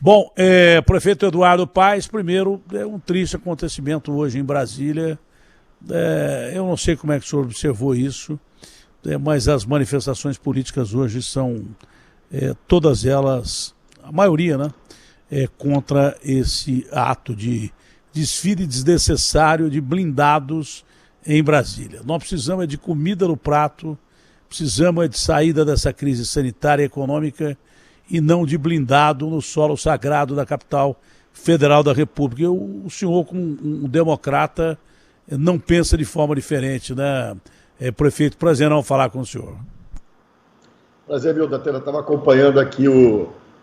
Bom, prefeito Eduardo Paes, primeiro, é um triste acontecimento hoje em Brasília. Eu não sei como é que o senhor observou isso, mas as manifestações políticas hoje são, todas elas, a maioria, né, contra esse ato de desfile desnecessário de blindados em Brasília. Nós precisamos de comida no prato, precisamos de saída dessa crise sanitária e econômica e não de blindado no solo sagrado da capital federal da República. O senhor, como um democrata, não pensa de forma diferente, né, prefeito? Prazer não falar com o senhor. Prazer, meu, Datena. Estava acompanhando aqui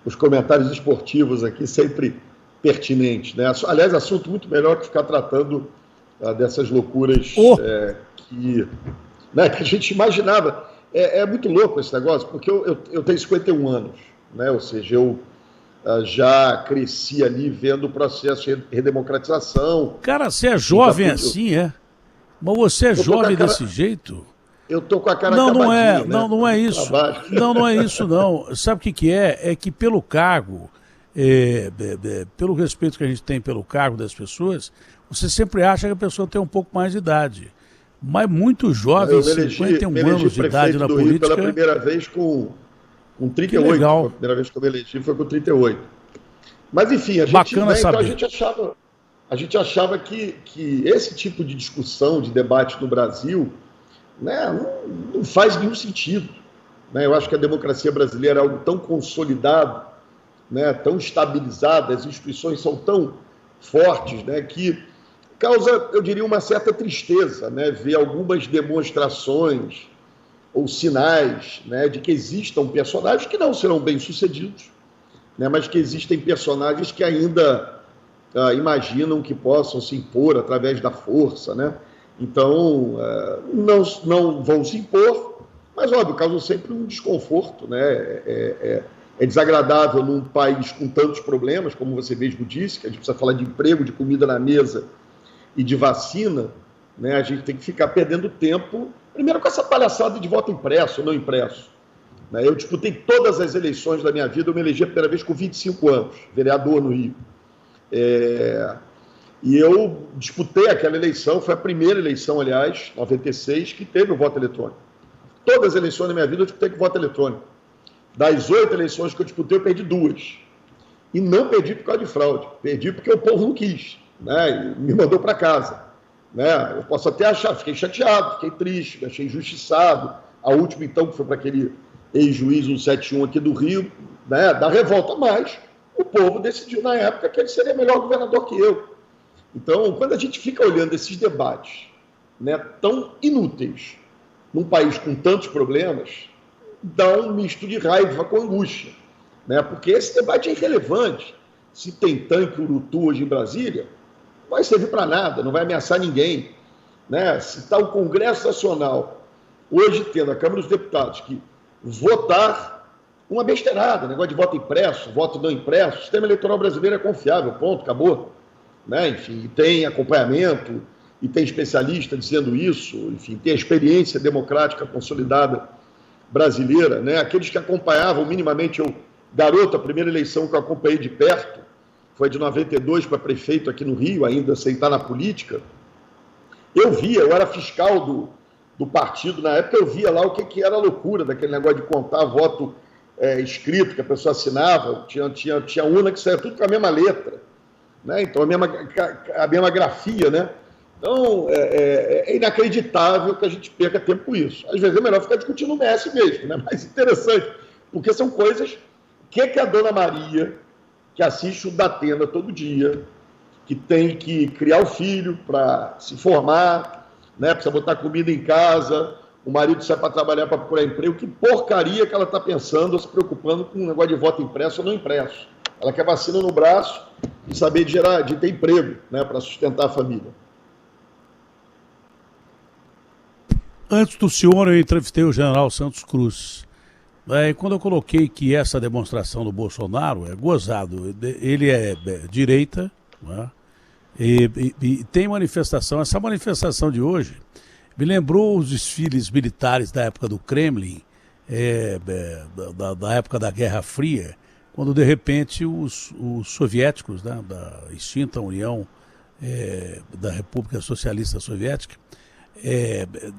os comentários esportivos aqui, sempre pertinentes, né? Aliás, assunto muito melhor que ficar tratando dessas loucuras que a gente imaginava. É muito louco esse negócio, porque eu tenho 51 anos, né? Ou seja, eu já cresci ali vendo o processo de redemocratização. Cara, você é jovem assim, é? Mas você é jovem desse jeito? Eu tô com a cara acabadinha, né? Não é isso. Não é isso, não. Sabe o que é? É que pelo cargo, pelo respeito que a gente tem pelo cargo das pessoas, você sempre acha que a pessoa tem um pouco mais de idade. Mas muito jovem, 51 anos de idade na política... pela primeira vez com 38. Legal. A primeira vez que eu me elegi foi com 38. Mas, enfim, a gente achava que esse tipo de discussão, de debate no Brasil, né, não faz nenhum sentido. Né? Eu acho que a democracia brasileira é algo tão consolidado, né, tão estabilizado, as instituições são tão fortes, né, que causa, eu diria, uma certa tristeza, né, ver algumas demonstrações ou sinais, né, de que existam personagens que não serão bem-sucedidos, né, mas que existem personagens que ainda imaginam que possam se impor através da força, né? Então, não vão se impor, mas, óbvio, causam sempre um desconforto, né? É desagradável num país com tantos problemas, como você mesmo disse, que a gente precisa falar de emprego, de comida na mesa e de vacina, né? A gente tem que ficar perdendo tempo, primeiro com essa palhaçada de voto impresso ou não impresso. Né? Eu disputei todas as eleições da minha vida, eu me elegi a primeira vez com 25 anos, vereador no Rio. E eu disputei aquela eleição, foi a primeira eleição, aliás, 96, que teve o voto eletrônico. Todas as eleições da minha vida eu disputei com voto eletrônico. Das 8 eleições que eu disputei, eu perdi 2. E não perdi por causa de fraude, perdi porque o povo não quis, né? E me mandou para casa. Né? Eu posso até achar, fiquei chateado, fiquei triste, me achei injustiçado. A última, então, que foi para aquele ex-juiz 171 aqui do Rio, né, da revolta, mas o povo decidiu na época que ele seria melhor governador que eu. Então, quando a gente fica olhando esses debates, né, tão inúteis, num país com tantos problemas, dá um misto de raiva com angústia, né, porque esse debate é irrelevante. Se tem tanque Urutu hoje em Brasília, não vai servir para nada, não vai ameaçar ninguém. Né? Se está o Congresso Nacional hoje tendo a Câmara dos Deputados que votar uma besteirada, negócio de voto impresso, voto não impresso, o sistema eleitoral brasileiro é confiável, ponto, acabou. Né? Enfim, tem acompanhamento, e tem especialista dizendo isso, enfim, tem a experiência democrática consolidada brasileira. Né? Aqueles que acompanhavam minimamente, garoto, a primeira eleição que eu acompanhei de perto, foi de 92 para prefeito aqui no Rio, ainda sem estar na política, eu era fiscal do partido, na época eu via lá o que era a loucura daquele negócio de contar voto escrito, que a pessoa assinava, tinha urna que saia tudo com a mesma letra, né? Então a mesma grafia, né? Então é inacreditável que a gente perca tempo com isso. Às vezes é melhor ficar discutindo o Messi mesmo, né? Mais interessante, porque são coisas que a dona Maria, que assiste o Datena todo dia, que tem que criar o filho para se formar, né, precisa botar comida em casa, o marido sai para trabalhar para procurar emprego, que porcaria que ela está pensando, se preocupando com um negócio de voto impresso ou não impresso. Ela quer vacina no braço e saber de ter emprego, né, para sustentar a família. Antes do senhor, eu entrevistei o general Santos Cruz. Quando eu coloquei que essa demonstração do Bolsonaro é gozado, ele é direita, né? E tem manifestação. Essa manifestação de hoje me lembrou os desfiles militares da época do Kremlin, da época da Guerra Fria, quando de repente os soviéticos, né, da extinta União da República Socialista Soviética,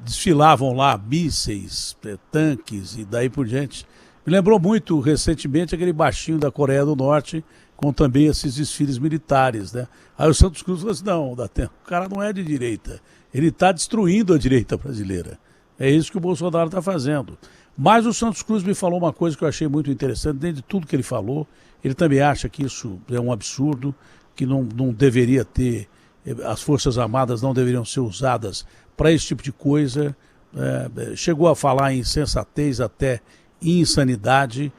desfilavam lá mísseis, tanques e daí por diante. Me lembrou muito recentemente aquele baixinho da Coreia do Norte com também esses desfiles militares, né? Aí o Santos Cruz falou assim, não, o cara não é de direita, ele está destruindo a direita brasileira. É isso que o Bolsonaro está fazendo. Mas o Santos Cruz me falou uma coisa que eu achei muito interessante, dentro de tudo que ele falou, ele também acha que isso é um absurdo, que não deveria ter, as Forças Armadas não deveriam ser usadas para esse tipo de coisa, chegou a falar em insensatez até insanidade,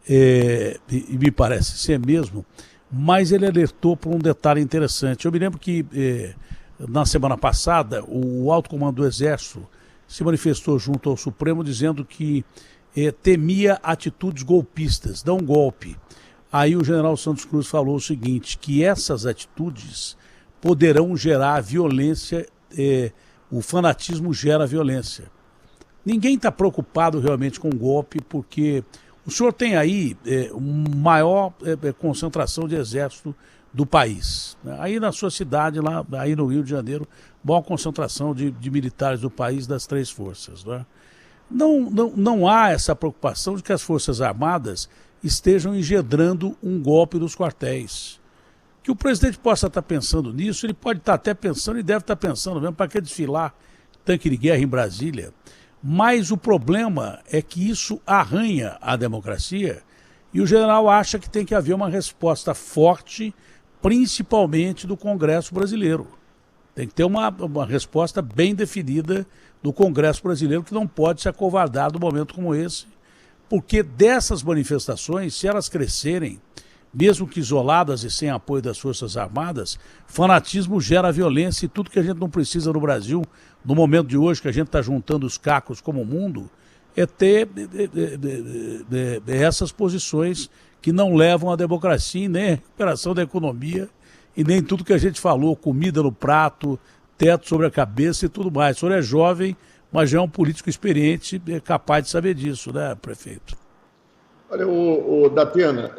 e me parece ser mesmo, mas ele alertou por um detalhe interessante. Eu me lembro que na semana passada o alto comando do Exército se manifestou junto ao Supremo dizendo que temia atitudes golpistas, dá um golpe. Aí o general Santos Cruz falou o seguinte, que essas atitudes poderão gerar violência, o fanatismo gera violência. Ninguém está preocupado realmente com golpe, porque o senhor tem aí maior concentração de exército do país. Aí na sua cidade, lá, aí no Rio de Janeiro, maior concentração de militares do país das três forças. Né? Não há essa preocupação de que as Forças Armadas estejam engendrando um golpe nos quartéis. Que o presidente possa estar pensando nisso, ele pode estar até pensando e deve estar pensando mesmo, para que desfilar tanque de guerra em Brasília? Mas o problema é que isso arranha a democracia e o general acha que tem que haver uma resposta forte, principalmente do Congresso brasileiro. Tem que ter uma resposta bem definida do Congresso brasileiro, que não pode se acovardar num momento como esse, porque dessas manifestações, se elas crescerem, mesmo que isoladas e sem apoio das Forças Armadas, fanatismo gera violência e tudo que a gente não precisa no Brasil, no momento de hoje que a gente está juntando os cacos como o mundo, é ter essas posições que não levam à democracia, nem à recuperação da economia e nem tudo que a gente falou, comida no prato, teto sobre a cabeça e tudo mais. O senhor é jovem, mas já é um político experiente, capaz de saber disso, né, prefeito? Olha, o Datena,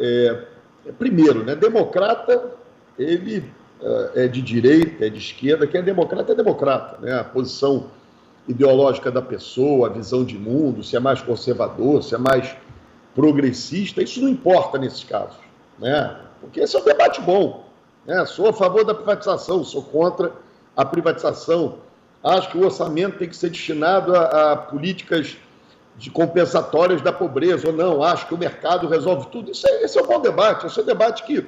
primeiro, né, democrata, ele é de direita, é de esquerda, quem é democrata, né? A posição ideológica da pessoa, a visão de mundo, se é mais conservador, se é mais progressista, isso não importa nesses casos, né? Porque esse é um debate bom, né? Sou a favor da privatização, sou contra a privatização, acho que o orçamento tem que ser destinado a políticas de compensatórias da pobreza, ou não, acho que o mercado resolve tudo. Esse é um bom debate, esse é um debate que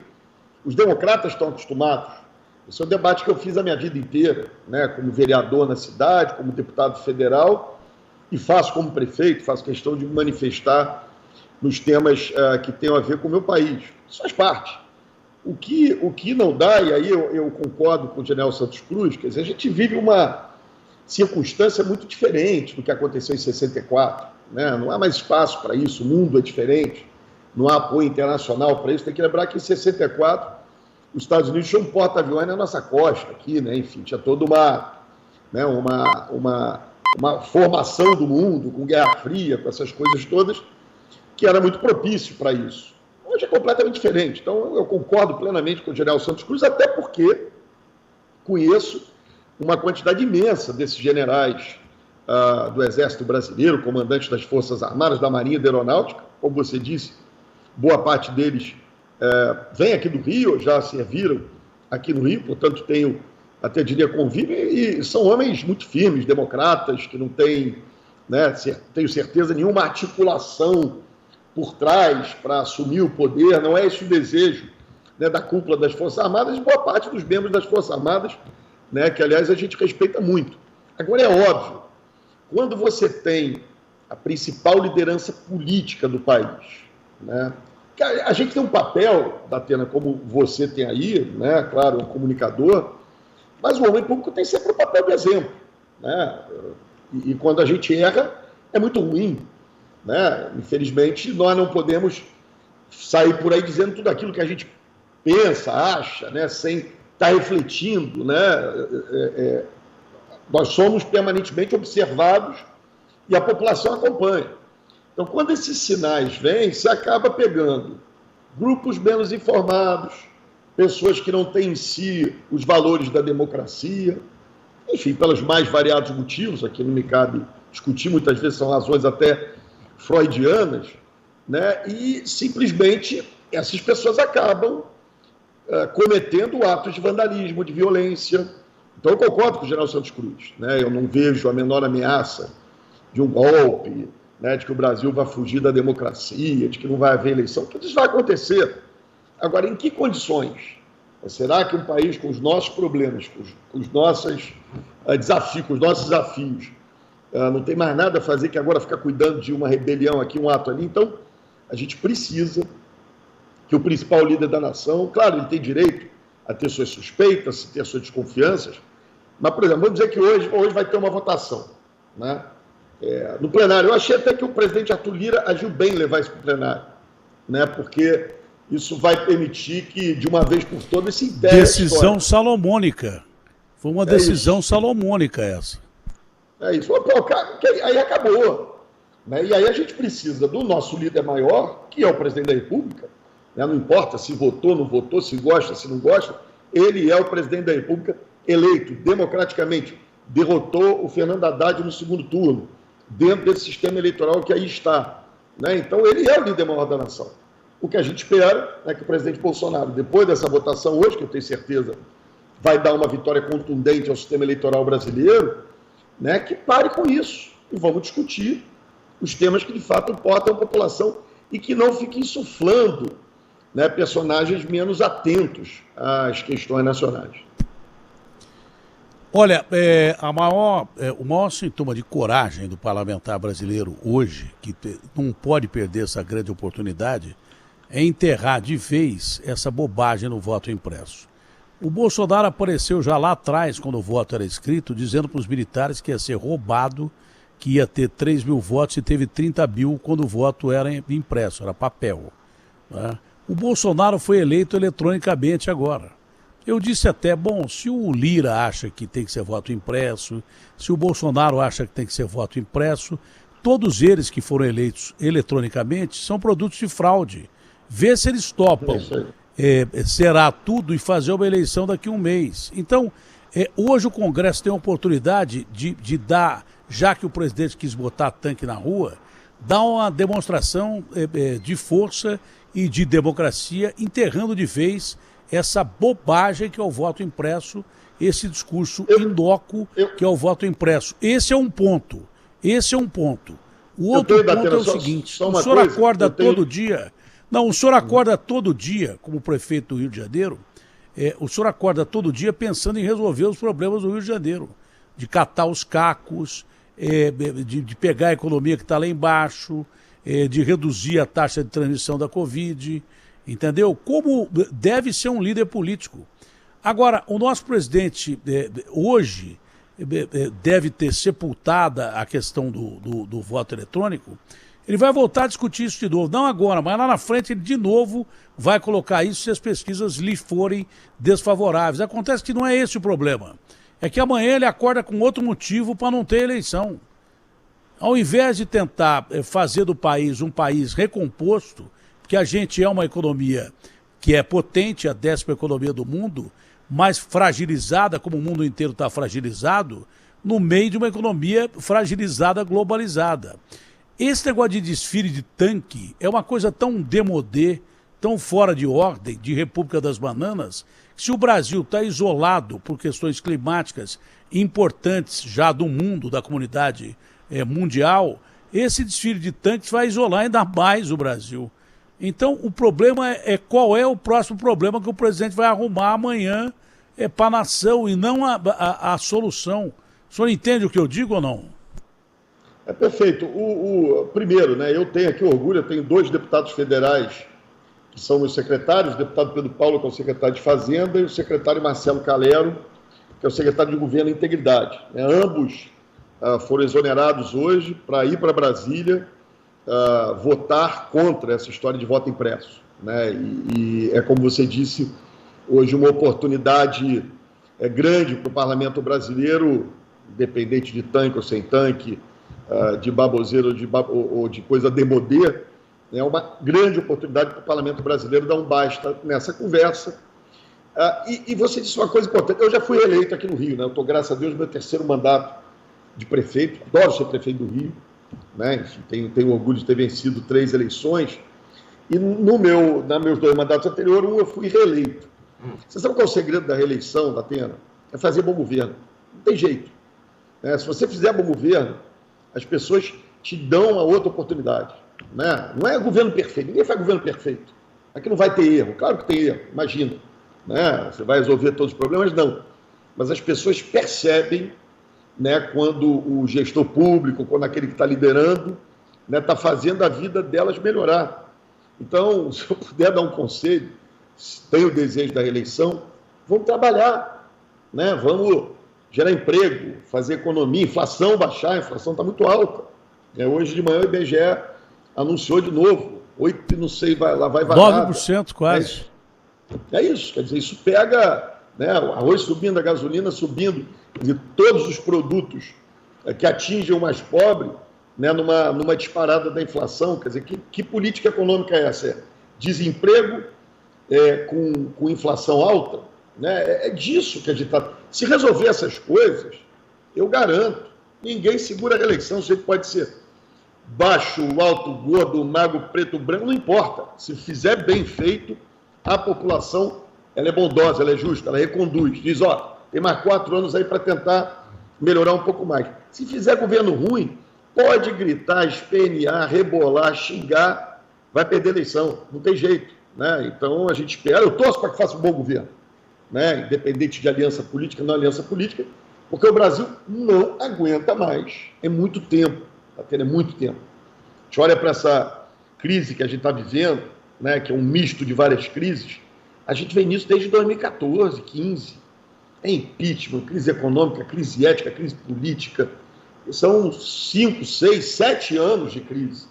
os democratas estão acostumados. Esse é um debate que eu fiz a minha vida inteira, né, como vereador na cidade, como deputado federal, e faço como prefeito, faço questão de me manifestar nos temas que tenham a ver com o meu país. Isso faz parte. O que não dá, e aí eu concordo com o general Santos Cruz, quer dizer, a gente vive uma circunstância muito diferente do que aconteceu em 64, né? Não há mais espaço para isso, o mundo é diferente, não há apoio internacional para isso. Tem que lembrar que em 64 os Estados Unidos tinham um porta-aviões na nossa costa aqui, né? Enfim, tinha toda uma formação do mundo com Guerra Fria, com essas coisas todas, que era muito propício para isso. Hoje é completamente diferente. Então eu concordo plenamente com o general Santos Cruz, até porque conheço uma quantidade imensa desses generais do Exército Brasileiro, comandantes das Forças Armadas, da Marinha e da Aeronáutica. Como você disse, boa parte deles vem aqui do Rio, já serviram aqui no Rio, portanto tenho, até diria, convívio, e são homens muito firmes, democratas, que não têm, né, tenho certeza, nenhuma articulação por trás para assumir o poder. Não é esse o desejo, né, da cúpula das Forças Armadas e boa parte dos membros das Forças Armadas, né, que, aliás, a gente respeita muito. Agora, é óbvio, quando você tem a principal liderança política do país, né, a gente tem um papel, Datena, como você tem aí, né, claro, um comunicador, mas o homem público tem sempre o papel do exemplo, né, e quando a gente erra, é muito ruim, né, infelizmente, nós não podemos sair por aí dizendo tudo aquilo que a gente pensa, acha, né, sem estar refletindo, né, nós somos permanentemente observados e a população acompanha. Então, quando esses sinais vêm, você acaba pegando grupos menos informados, pessoas que não têm em si os valores da democracia, enfim, pelos mais variados motivos, aqui não me cabe discutir, muitas vezes são razões até freudianas, né? E simplesmente essas pessoas acabam cometendo atos de vandalismo, de violência. Então eu concordo com o general Santos Cruz, né? Eu não vejo a menor ameaça de um golpe, né? De que o Brasil vai fugir da democracia, de que não vai haver eleição. Tudo isso vai acontecer. Agora, em que condições? Será que um país com os nossos problemas, com os nossos desafios, não tem mais nada a fazer que agora ficar cuidando de uma rebelião aqui, um ato ali? Então, a gente precisa que o principal líder da nação, claro, ele tem direito a ter suas suspeitas, a ter suas desconfianças, mas, por exemplo, vamos dizer que hoje vai ter uma votação, né? No plenário. Eu achei até que o presidente Arthur Lira agiu bem em levar isso para o plenário, né? Porque isso vai permitir que, de uma vez por todas, se integre. Decisão salomônica. Foi uma decisão salomônica essa. É isso. Aí acabou. Né? E aí a gente precisa do nosso líder maior, que é o presidente da República, né? Não importa se votou, não votou, se gosta, se não gosta, ele é o presidente da República eleito democraticamente. Derrotou o Fernando Haddad no segundo turno, dentro desse sistema eleitoral que aí está. Né? Então, ele é o líder maior da nação. O que a gente espera é que o presidente Bolsonaro, depois dessa votação hoje, que eu tenho certeza vai dar uma vitória contundente ao sistema eleitoral brasileiro, né, que pare com isso. E vamos discutir os temas que, de fato, importam à população e que não fiquem insuflando, né, personagens menos atentos às questões nacionais. Olha, o maior sintoma de coragem do parlamentar brasileiro hoje, que não pode perder essa grande oportunidade, é enterrar de vez essa bobagem no voto impresso. O Bolsonaro apareceu já lá atrás, quando o voto era escrito, dizendo para os militares que ia ser roubado, que ia ter 3 mil votos e teve 30 mil quando o voto era impresso, era papel. Né? O Bolsonaro foi eleito eletronicamente agora. Eu disse até, bom, se o Lira acha que tem que ser voto impresso, se o Bolsonaro acha que tem que ser voto impresso, todos eles que foram eleitos eletronicamente são produtos de fraude. Vê se eles topam zerar tudo e fazer uma eleição daqui a um mês. Então, hoje o Congresso tem a oportunidade de dar, já que o presidente quis botar tanque na rua, dar uma demonstração de força e de democracia, enterrando de vez essa bobagem que é o voto impresso, esse discurso inócuo que é o voto impresso. Esse é um ponto. O outro ponto é o seguinte, o senhor acorda todo dia... Não, o senhor acorda todo dia, como prefeito do Rio de Janeiro, o senhor acorda todo dia pensando em resolver os problemas do Rio de Janeiro, de catar os cacos, de pegar a economia que está lá embaixo, de reduzir a taxa de transmissão da Covid, entendeu? Como deve ser um líder político. Agora, o nosso presidente hoje deve ter sepultada a questão do voto eletrônico. Ele vai voltar a discutir isso de novo, não agora, mas lá na frente ele de novo vai colocar isso se as pesquisas lhe forem desfavoráveis. Acontece que não é esse o problema, é que amanhã ele acorda com outro motivo para não ter eleição. Ao invés de tentar fazer do país um país recomposto, porque a gente é uma economia que é potente, a 10ª economia do mundo, mas fragilizada, como o mundo inteiro está fragilizado, no meio de uma economia fragilizada, globalizada. Esse negócio de desfile de tanque é uma coisa tão demodê, tão fora de ordem, de República das Bananas, que se o Brasil está isolado por questões climáticas importantes já do mundo, da comunidade mundial, esse desfile de tanques vai isolar ainda mais o Brasil. Então, o problema é qual é o próximo problema que o presidente vai arrumar amanhã para a nação e não a solução. O senhor entende o que eu digo ou não? Perfeito. Primeiro, né, eu tenho aqui orgulho, eu tenho 2 deputados federais que são meus secretários, o deputado Pedro Paulo, que é o secretário de Fazenda, e o secretário Marcelo Calero, que é o secretário de Governo e Integridade. Ambos foram exonerados hoje para ir para Brasília votar contra essa história de voto impresso. Né? E é como você disse, hoje uma oportunidade grande para o parlamento brasileiro, independente de tanque ou sem tanque, de baboseiro ou de coisa demodê, É uma grande oportunidade para o Parlamento brasileiro dar um basta nessa conversa. E você disse uma coisa importante. Eu já fui eleito aqui no Rio, né? Eu estou, graças a Deus, no meu terceiro mandato de prefeito. Adoro ser prefeito do Rio, né? Enfim, tenho orgulho de ter vencido 3 eleições. E nos meus 2 mandatos anteriores, eu fui reeleito. Você sabe qual é o segredo da reeleição, Datena? É fazer bom governo. Não tem jeito. Se você fizer bom governo, as pessoas te dão uma outra oportunidade. Né? Não é governo perfeito. Ninguém faz governo perfeito. Aqui não vai ter erro. Claro que tem erro, imagina. Né? Você vai resolver todos os problemas? Não. Mas as pessoas percebem, né, quando o gestor público, quando aquele que está liderando, está fazendo a vida delas melhorar. Então, se eu puder dar um conselho, se tem o desejo da reeleição, vamos trabalhar, né? Vamos gerar emprego, fazer economia, inflação baixar, a inflação está muito alta. Hoje de manhã o IBGE anunciou de novo, 8, não sei, vai vagar. 9% quase. É isso, quer dizer, isso pega, né, o arroz subindo, a gasolina subindo, quer dizer, todos os produtos que atingem o mais pobre, né, numa disparada da inflação. Quer dizer, que política econômica é essa? É desemprego com inflação alta? Né? É disso que a gente está... Se resolver essas coisas, eu garanto, ninguém segura a reeleição. O sujeito pode ser baixo, alto, gordo, magro, preto, branco, não importa. Se fizer bem feito, a população ela é bondosa, ela é justa, ela reconduz. Diz, tem mais 4 anos aí para tentar melhorar um pouco mais. Se fizer governo ruim, pode gritar, espernear, rebolar, xingar, vai perder a eleição, não tem jeito. Né? Então a gente espera, eu torço para que faça um bom governo, né? Independente de aliança política, não aliança política, porque o Brasil não aguenta mais, é muito tempo, tá tendo muito tempo. A gente olha para essa crise que a gente está vivendo, né, que é um misto de várias crises, a gente vem nisso desde 2014, 15, é impeachment, crise econômica, crise ética, crise política, são 5, 6, 7 anos de crise.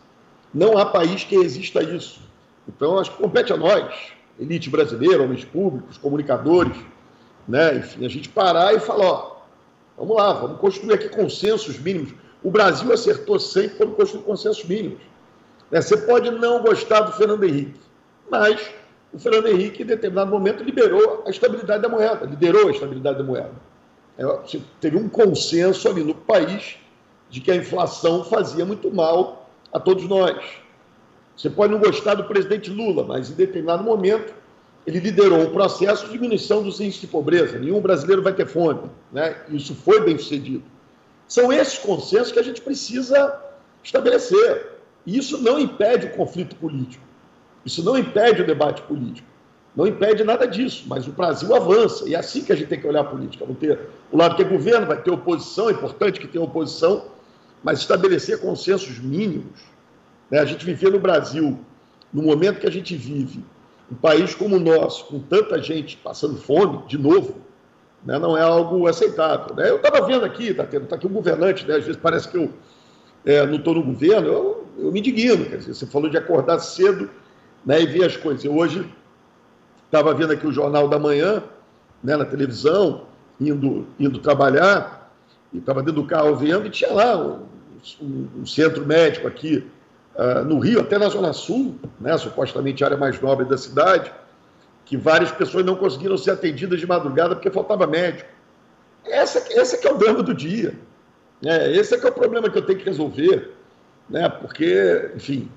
Não há país que resista a isso. Então, acho que compete a nós, elite brasileira, homens públicos, comunicadores, né? Enfim, a gente parar e falar, vamos lá, vamos construir aqui consensos mínimos. O Brasil acertou sempre quando construiu consensos mínimos. Você pode não gostar do Fernando Henrique, mas o Fernando Henrique, em determinado momento, liderou a estabilidade da moeda. Você teve um consenso ali no país de que a inflação fazia muito mal a todos nós. Você pode não gostar do presidente Lula, mas em determinado momento ele liderou um processo de diminuição dos índices de pobreza. Nenhum brasileiro vai ter fome, né? Isso foi bem sucedido. São esses consensos que a gente precisa estabelecer. E isso não impede o conflito político. Isso não impede o debate político. Não impede nada disso, mas o Brasil avança. E é assim que a gente tem que olhar a política. Vamos ter o lado que é governo, vai ter oposição, é importante que tenha oposição, mas estabelecer consensos mínimos. A gente viver no Brasil, no momento que a gente vive, um país como o nosso, com tanta gente passando fome, de novo, né, não é algo aceitável. Né? Eu estava vendo aqui, está aqui um governante, né, às vezes parece que eu não estou no governo, eu me indigno. Quer dizer, você falou de acordar cedo, né, e ver as coisas. Eu hoje estava vendo aqui o Jornal da Manhã, né, na televisão, indo trabalhar, e estava dentro do carro vendo, e tinha lá um centro médico aqui, no Rio, até na Zona Sul, né, supostamente a área mais nobre da cidade, que várias pessoas não conseguiram ser atendidas de madrugada porque faltava médico. Esse que é o drama do dia. Né? Esse que é o problema que eu tenho que resolver. Né? Porque, enfim,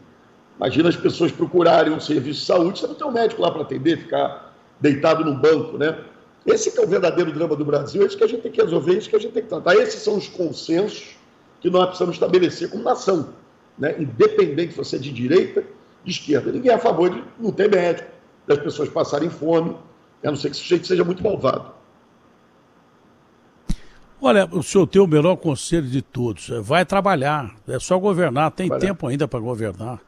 imagina as pessoas procurarem um serviço de saúde, você não tem um médico lá para atender, ficar deitado no banco. Né? Esse que é o verdadeiro drama do Brasil, é isso que a gente tem que resolver, é isso que a gente tem que tratar. Esses são os consensos que nós precisamos estabelecer como nação. Né? Independente se você é de direita, de esquerda. Ninguém é a favor de não ter médico, das pessoas passarem fome, a não ser que esse sujeito seja muito malvado. Olha, o senhor tem o melhor conselho de todos. Vai trabalhar, é só governar, tem tempo ainda para governar.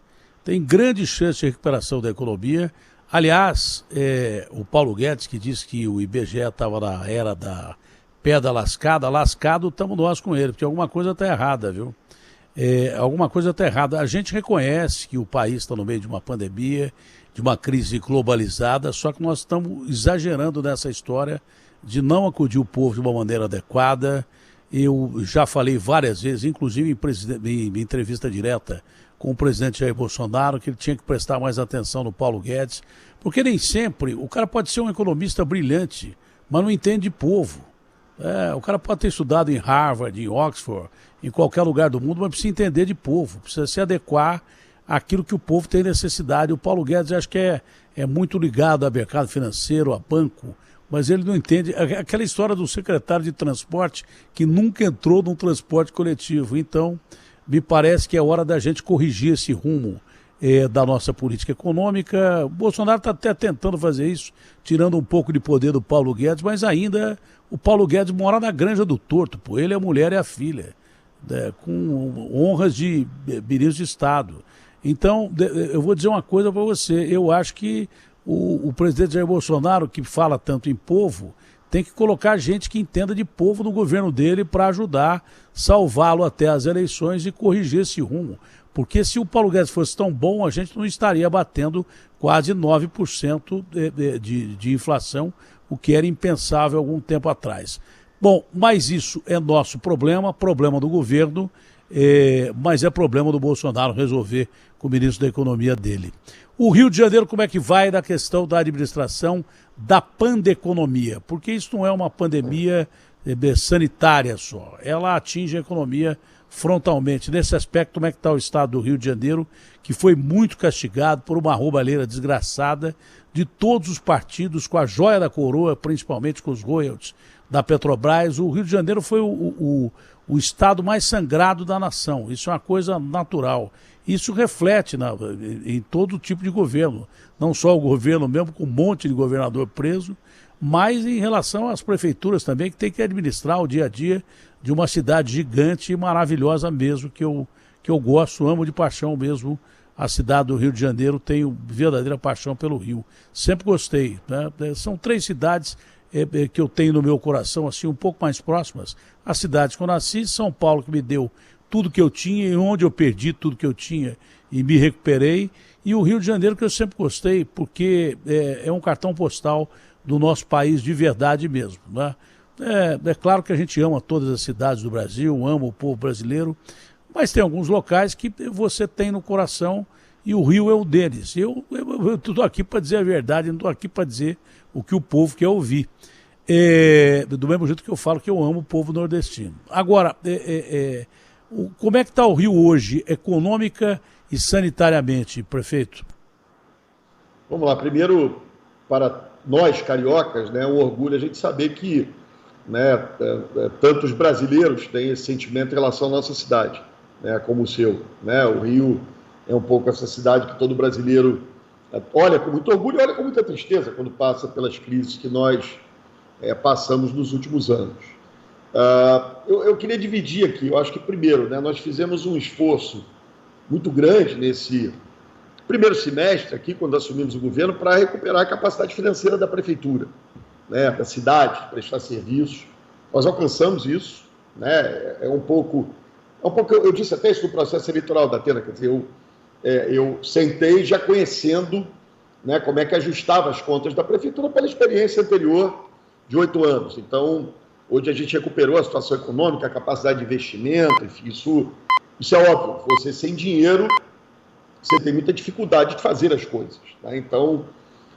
Tem grande chance de recuperação da economia. Aliás, o Paulo Guedes, que disse que o IBGE estava na era da pedra lascada, lascado estamos nós com ele, porque alguma coisa está errada, viu? Alguma coisa está errada. A gente reconhece que o país está no meio de uma pandemia, de uma crise globalizada, só que nós estamos exagerando nessa história de não acudir o povo de uma maneira adequada. Eu já falei várias vezes, inclusive em entrevista direta com o presidente Jair Bolsonaro, que ele tinha que prestar mais atenção no Paulo Guedes, porque nem sempre o cara pode ser um economista brilhante, mas não entende de povo. O cara pode ter estudado em Harvard, em Oxford, em qualquer lugar do mundo, mas precisa entender de povo, precisa se adequar àquilo que o povo tem necessidade. O Paulo Guedes acho que é muito ligado ao mercado financeiro, a banco, mas ele não entende aquela história do secretário de transporte que nunca entrou num transporte coletivo. Então, me parece que é hora da gente corrigir esse rumo da nossa política econômica. O Bolsonaro está até tentando fazer isso, tirando um pouco de poder do Paulo Guedes, mas ainda o Paulo Guedes mora na Granja do Torto, pô. Ele, a mulher e a filha, com honras de ministro de Estado. Então, eu vou dizer uma coisa para você, eu acho que o presidente Jair Bolsonaro, que fala tanto em povo, tem que colocar gente que entenda de povo no governo dele para ajudar, salvá-lo até as eleições e corrigir esse rumo. Porque se o Paulo Guedes fosse tão bom, a gente não estaria batendo quase 9% de inflação, o que era impensável algum tempo atrás. Bom, mas isso é nosso problema do governo, mas é problema do Bolsonaro resolver com o ministro da Economia dele. O Rio de Janeiro, como é que vai na questão da administração da pandeconomia? Porque isso não é uma pandemia sanitária só, ela atinge a economia frontalmente. Nesse aspecto, como é que está o estado do Rio de Janeiro, que foi muito castigado por uma roubalheira desgraçada de todos os partidos, com a joia da coroa, principalmente com os royalties da Petrobras. O Rio de Janeiro foi o estado mais sangrado da nação. Isso é uma coisa natural. Isso reflete em todo tipo de governo, não só o governo mesmo, com um monte de governador preso, mas em relação às prefeituras também, que tem que administrar o dia a dia de uma cidade gigante e maravilhosa mesmo, que eu gosto, amo de paixão mesmo. A cidade do Rio de Janeiro, tenho verdadeira paixão pelo Rio. Sempre gostei, né? São 3 cidades que eu tenho no meu coração, assim, um pouco mais próximas. As cidades que eu nasci, São Paulo, que me deu tudo que eu tinha e onde eu perdi tudo que eu tinha e me recuperei. E o Rio de Janeiro, que eu sempre gostei, porque é um cartão postal do nosso país de verdade mesmo, né? É claro que a gente ama todas as cidades do Brasil, ama o povo brasileiro, mas tem alguns locais que você tem no coração e o Rio é um deles. Eu estou aqui para dizer a verdade, não estou aqui para dizer o que o povo quer ouvir. Do mesmo jeito que eu falo que eu amo o povo nordestino. Agora, como é que está o Rio hoje, econômica e sanitariamente, prefeito? Vamos lá, primeiro, para nós cariocas, né, é um orgulho a gente saber que, né, tantos brasileiros têm esse sentimento em relação à nossa cidade, né, como o seu, né? O Rio é um pouco essa cidade que todo brasileiro olha com muito orgulho e olha com muita tristeza quando passa pelas crises que nós passamos nos últimos anos. Eu queria dividir aqui, eu acho que primeiro, né, nós fizemos um esforço muito grande nesse primeiro semestre aqui, quando assumimos o governo, para recuperar a capacidade financeira da prefeitura, né, da cidade, prestar serviços. Nós alcançamos isso, né, é um pouco, eu disse até isso no processo eleitoral da Atena, quer dizer, eu sentei já conhecendo, né, como é que ajustava as contas da prefeitura pela experiência anterior de 8 anos. Então, hoje a gente recuperou a situação econômica, a capacidade de investimento, enfim, isso é óbvio. Você sem dinheiro, você tem muita dificuldade de fazer as coisas, né? Então,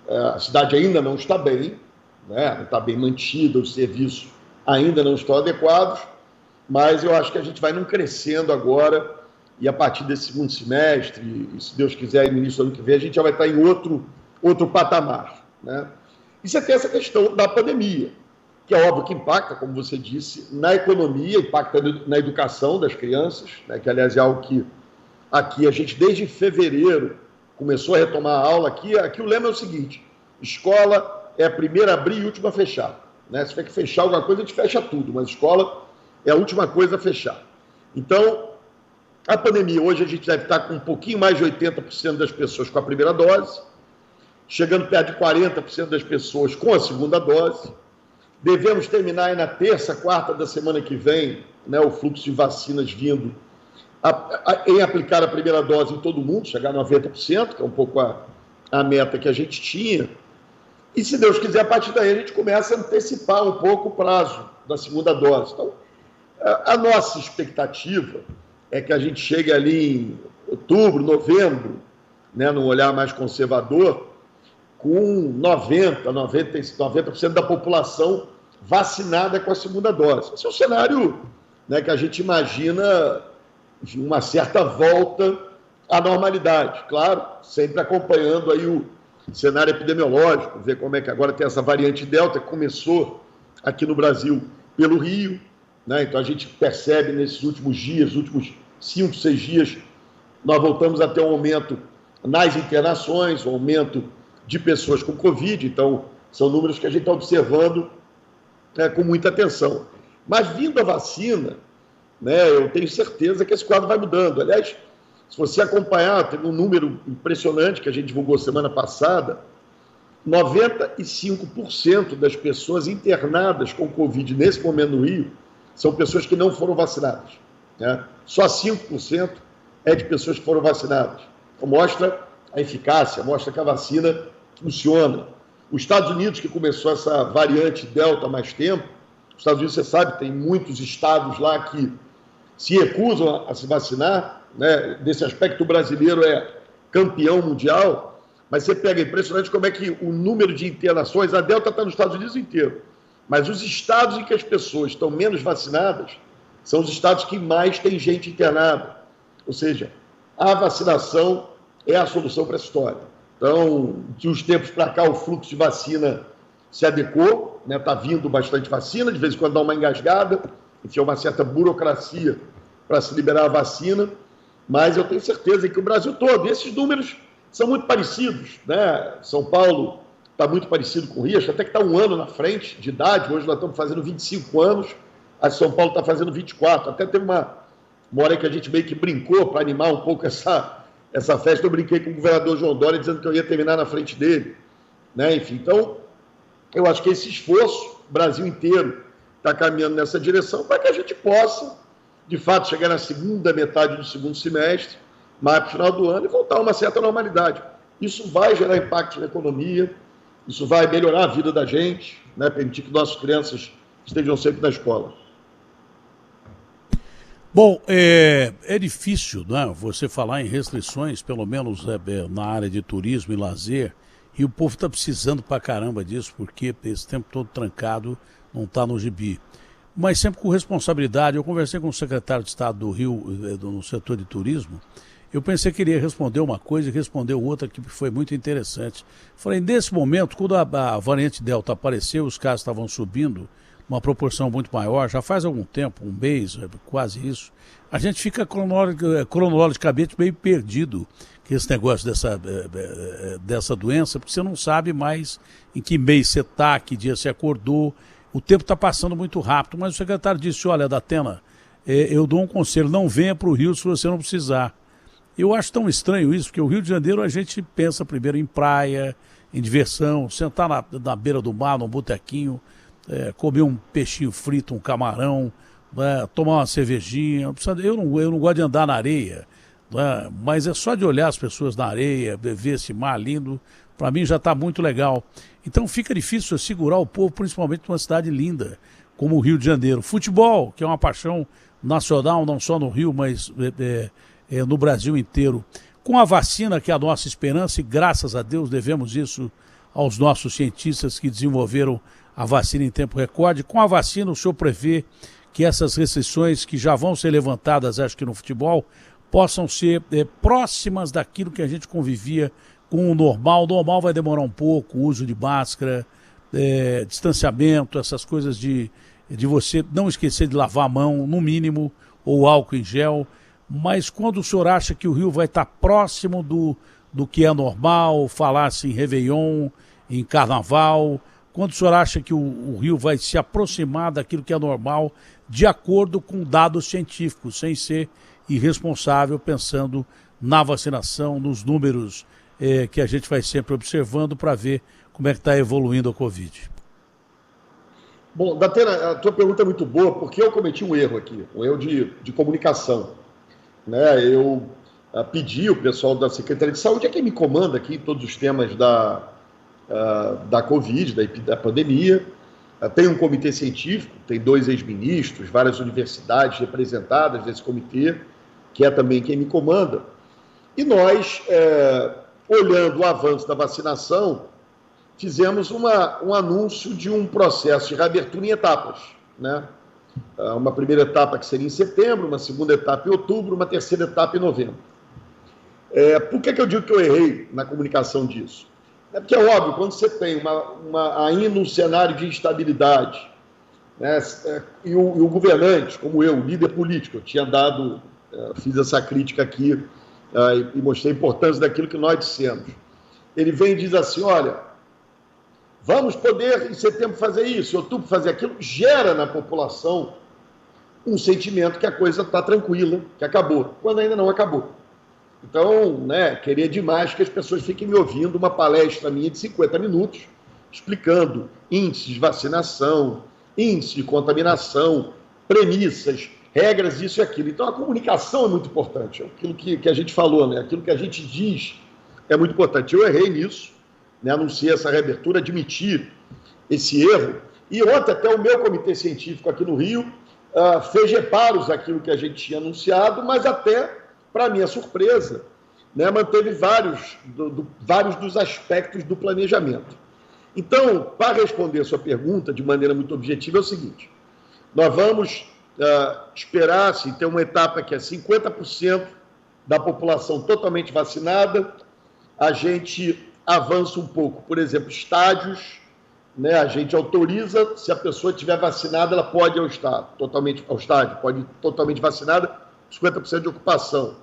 a cidade ainda não está bem, né? Não está bem mantida, os serviços ainda não estão adequados, mas eu acho que a gente vai num crescendo agora e a partir desse segundo semestre, e se Deus quiser, no início do ano que vem, a gente já vai estar em outro patamar, né? E você tem essa questão da pandemia, que é óbvio que impacta, como você disse, na economia, impacta na educação das crianças, né? Que, aliás, é algo que aqui a gente, desde fevereiro, começou a retomar a aula. Aqui o lema é o seguinte: escola é a primeira a abrir e a última a fechar, né? Se tiver que fechar alguma coisa, a gente fecha tudo, mas escola é a última coisa a fechar. Então, a pandemia, hoje a gente deve estar com um pouquinho mais de 80% das pessoas com a primeira dose, chegando perto de 40% das pessoas com a segunda dose. Devemos terminar aí na terça, quarta da semana que vem, né, o fluxo de vacinas vindo em aplicar a primeira dose em todo mundo, chegar a 90%, que é um pouco a meta que a gente tinha. E, se Deus quiser, a partir daí a gente começa a antecipar um pouco o prazo da segunda dose. Então, a nossa expectativa é que a gente chegue ali outubro, novembro, né, num olhar mais conservador, com 90% da população vacinada com a segunda dose. Esse é um cenário, né, que a gente imagina, enfim, uma certa volta à normalidade. Claro, sempre acompanhando aí o cenário epidemiológico, ver como é que agora tem essa variante Delta, que começou aqui no Brasil pelo Rio, né? Então a gente percebe nesses últimos dias, últimos 5, 6 dias, nós voltamos a ter um aumento nas internações, um aumento de pessoas com Covid. Então são números que a gente está observando, né, com muita atenção. Mas vindo a vacina, né, eu tenho certeza que esse quadro vai mudando. Aliás, se você acompanhar, teve um número impressionante que a gente divulgou semana passada: 95% das pessoas internadas com Covid nesse momento no Rio são pessoas que não foram vacinadas, né? Só 5% é de pessoas que foram vacinadas. Então, mostra a eficácia, mostra que a vacina funciona. Os Estados Unidos, que começou essa variante Delta há mais tempo, os Estados Unidos, você sabe, tem muitos estados lá que se recusam a se vacinar, né? Desse aspecto, o brasileiro é campeão mundial, mas você pega, impressionante como é que o número de internações, a Delta está nos Estados Unidos inteiro, mas os estados em que as pessoas estão menos vacinadas são os estados que mais têm gente internada. Ou seja, a vacinação é a solução para essa história. Então, de uns tempos para cá, o fluxo de vacina se adequou, né? Está vindo bastante vacina, de vez em quando dá uma engasgada, enfim, uma certa burocracia para se liberar a vacina, mas eu tenho certeza que o Brasil todo, esses números são muito parecidos, né? São Paulo está muito parecido com o Rio, acho até que está um ano na frente de idade. Hoje nós estamos fazendo 25 anos, a São Paulo está fazendo 24. Até teve uma hora que a gente meio que brincou para animar um pouco essa festa. Eu brinquei com o governador João Dória dizendo que eu ia terminar na frente dele, né? Enfim, então eu acho que esse esforço, o Brasil inteiro está caminhando nessa direção para que a gente possa, de fato, chegar na segunda metade do segundo semestre, mais para o final do ano, e voltar a uma certa normalidade. Isso vai gerar impacto na economia, isso vai melhorar a vida da gente, né? Permitir que nossas crianças estejam sempre na escola. Bom, é difícil, né, você falar em restrições, pelo menos na área de turismo e lazer, e o povo está precisando pra caramba disso, porque esse tempo todo trancado não está no gibi. Mas sempre com responsabilidade. Eu conversei com o secretário de Estado do Rio, no setor de turismo. Eu pensei que ele ia responder uma coisa e respondeu outra que foi muito interessante. Falei, nesse momento, quando a variante Delta apareceu, os casos estavam subindo, uma proporção muito maior, já faz algum tempo, um mês, quase isso, a gente fica cronologicamente meio perdido com esse negócio dessa doença, porque você não sabe mais em que mês você está, que dia você acordou, o tempo está passando muito rápido. Mas o secretário disse, olha, Datena, eu dou um conselho, não venha para o Rio se você não precisar. Eu acho tão estranho isso, porque o Rio de Janeiro a gente pensa primeiro em praia, em diversão, sentar na beira do mar, num botequinho, comer um peixinho frito, um camarão, tomar uma cervejinha. Eu não gosto de andar na areia, mas é só de olhar as pessoas na areia, ver esse mar lindo, para mim já está muito legal. Então fica difícil segurar o povo, principalmente numa cidade linda como o Rio de Janeiro. Futebol, que é uma paixão nacional, não só no Rio, mas no Brasil inteiro. Com a vacina, que é a nossa esperança, e graças a Deus devemos isso aos nossos cientistas que desenvolveram a vacina em tempo recorde. Com a vacina, o senhor prevê que essas restrições que já vão ser levantadas, acho que no futebol, possam ser próximas daquilo que a gente convivia com o normal. O normal vai demorar um pouco, o uso de máscara, distanciamento, essas coisas de você não esquecer de lavar a mão, no mínimo, ou álcool em gel. Mas quando o senhor acha que o Rio vai estar próximo do que é normal, falar-se em Réveillon, em Carnaval, quando o senhor acha que o Rio vai se aproximar daquilo que é normal, de acordo com dados científicos, sem ser irresponsável, pensando na vacinação, nos números que a gente vai sempre observando para ver como é que está evoluindo a Covid? Bom, Datena, a tua pergunta é muito boa, porque eu cometi um erro aqui, um erro de comunicação. Né? Eu pedi o pessoal da Secretaria de Saúde, é quem me comanda aqui todos os temas da Covid, da pandemia. Tem um comitê científico, tem 2 ex-ministros, várias universidades representadas nesse comitê, que é também quem me comanda. E nós, olhando o avanço da vacinação, fizemos um anúncio de um processo de reabertura em etapas, né? Uma primeira etapa que seria em setembro, uma segunda etapa em outubro, uma terceira etapa em novembro. Por que eu digo que eu errei na comunicação disso? Porque é óbvio, quando você tem ainda um cenário de instabilidade, né, e o governante, como eu, líder político, eu tinha fiz essa crítica aqui e mostrei a importância daquilo que nós dissemos. Ele vem e diz assim, olha, vamos poder em setembro fazer isso, em outubro fazer aquilo, gera na população um sentimento que a coisa está tranquila, que acabou, quando ainda não acabou. Então, né, queria demais que as pessoas fiquem me ouvindo uma palestra minha de 50 minutos, explicando índices de vacinação, índice de contaminação, premissas, regras, isso e aquilo. Então, a comunicação é muito importante, aquilo que a gente falou, né, aquilo que a gente diz é muito importante. Eu errei nisso, né, anunciei essa reabertura, admiti esse erro, e ontem até o meu comitê científico aqui no Rio fez reparos àquilo que a gente tinha anunciado, mas até, para minha surpresa, né, manteve vários dos aspectos do planejamento. Então, para responder a sua pergunta de maneira muito objetiva, é o seguinte, nós vamos esperar assim, ter uma etapa que é 50% da população totalmente vacinada, a gente avança um pouco, por exemplo, estádios, né, a gente autoriza, se a pessoa estiver vacinada, ela pode ir ao estádio, pode ir totalmente vacinada, 50% de ocupação.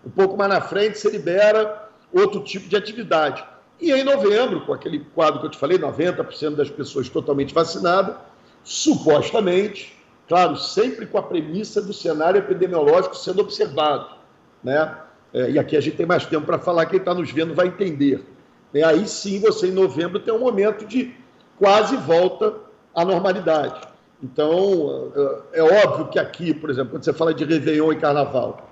Um pouco mais na frente, se libera outro tipo de atividade. E em novembro, com aquele quadro que eu te falei, 90% das pessoas totalmente vacinadas, supostamente, claro, sempre com a premissa do cenário epidemiológico sendo observado, né? E aqui a gente tem mais tempo para falar, quem está nos vendo vai entender. Aí sim, você em novembro tem um momento de quase volta à normalidade. Então, é óbvio que aqui, por exemplo, quando você fala de Réveillon e Carnaval,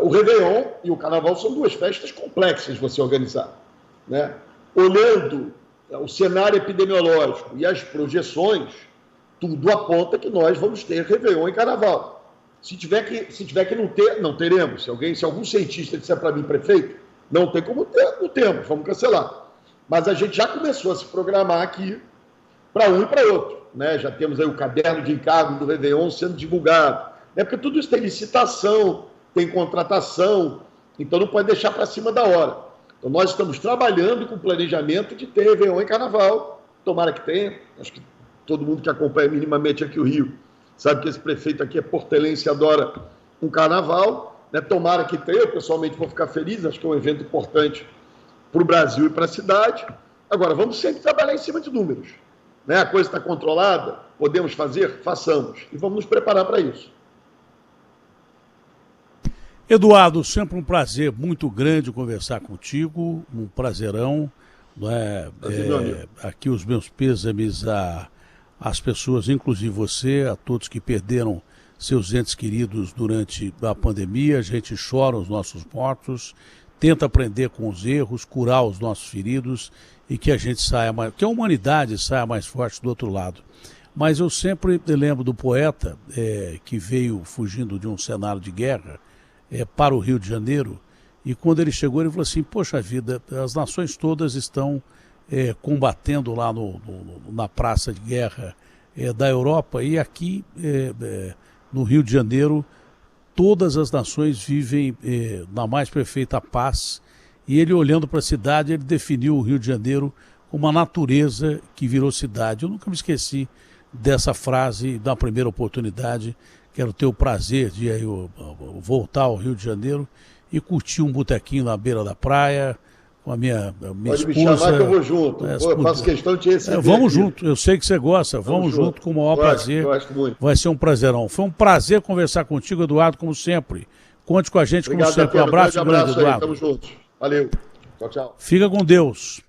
o Réveillon e o Carnaval são duas festas complexas de você organizar, né? Olhando o cenário epidemiológico e as projeções, tudo aponta que nós vamos ter Réveillon e Carnaval. Se tiver que não ter, não teremos. Se algum cientista disser para mim, prefeito, não tem como ter, não temos, vamos cancelar. Mas a gente já começou a se programar aqui para um e para outro, né? Já temos aí o caderno de encargo do Réveillon sendo divulgado, né? Porque tudo isso tem licitação, tem contratação, então não pode deixar para cima da hora. Então nós estamos trabalhando com o planejamento de ter Réveillon e Carnaval, tomara que tenha, acho que todo mundo que acompanha minimamente aqui o Rio sabe que esse prefeito aqui é portelense e adora um Carnaval, né? Tomara que tenha, eu pessoalmente vou ficar feliz, acho que é um evento importante para o Brasil e para a cidade. Agora, vamos sempre trabalhar em cima de números, né? A coisa está controlada, podemos fazer? Façamos. E vamos nos preparar para isso. Eduardo, sempre um prazer muito grande conversar contigo, um prazerão. Aqui os meus pêsames às pessoas, inclusive você, a todos que perderam seus entes queridos durante a pandemia. A gente chora os nossos mortos, tenta aprender com os erros, curar os nossos feridos e que a gente que a humanidade saia mais forte do outro lado. Mas eu sempre lembro do poeta que veio fugindo de um cenário de guerra para o Rio de Janeiro, e quando ele chegou ele falou assim, poxa vida, as nações todas estão combatendo lá na praça de guerra da Europa, e aqui no Rio de Janeiro todas as nações vivem na mais perfeita paz. E ele, olhando para a cidade, ele definiu o Rio de Janeiro como uma natureza que virou cidade. Eu nunca me esqueci dessa frase, da primeira oportunidade. Quero ter o prazer de voltar ao Rio de Janeiro e curtir um botequinho na beira da praia com a minha Pode esposa. Me chamar que eu vou junto. Eu faço questão de te receber. Vamos junto, eu sei que você gosta. Vamos junto com o maior prazer. Gosto muito. Vai ser um prazerão. Foi um prazer conversar contigo, Eduardo, como sempre. Conte com a gente, como sempre. Um abraço grande, Eduardo. Tamo juntos. Valeu. Tchau, tchau. Fica com Deus.